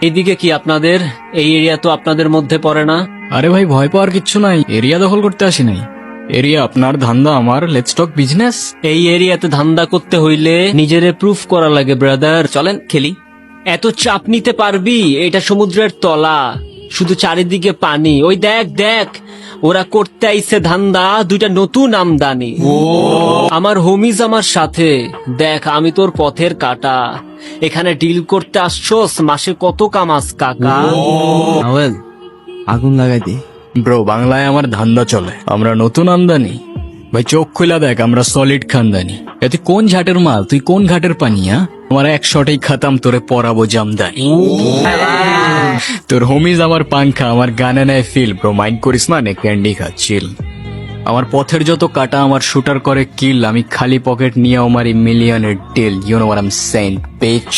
এদিকে কি আপনাদের? এই এরিয়া তো আপনাদের মধ্যে পড়ে না। আরে ভাই, ভয় পাওয়ার কিচ্ছু নাই, এরিয়া দখল করতে আসি নাই। এরিয়া আপনার, ধান্দা আমার, লেটস টক বিজনেস। এই এরিয়াতে ধান্দা করতে হইলে নিজেরে প্রুফ করা লাগে ব্রাদার। চলেন খেলি। এত চাপ নিতে পারবি? এটা সমুদ্রের তলা, শুধু চারিদিকে পানি। ওই দেখ দেখ, ওরা করতে আইছে ধান্দা, দুইটা নতুন আমদানি। আমার হোমিজ আমার সাথে। দেখ, আমি তোর পথের কাটা। এখানে ডিল করতে আসছোস, মাসে কত কামাস কাকা? নাওয়েল, আগুন লাগাই দে। ব্রো, বাংলায় আমার ধান্দা চলে, আমরা নতুন আমদানি। ভাই চোখ খুলা দেখ, আমরা সলিড খানদানি। তুই কোন ঝাটের মাল, তুই কোন ঘাটের পানি? আমার এক শটেই খাতাম, তোরে পরাবো জামদানি। তোর হোমিজ আমার পাংখা, আমার গানে নেয় ফিল। ব্রো মাইন্ড করিস না, নে ক্যান্ডি খা, চিল। আমার পথের যত কাটা আমার শুটার করে কিল, আমি খালি পকেট নিয়ে আমার মিলিয়নের deal. You know what I am saying, beach.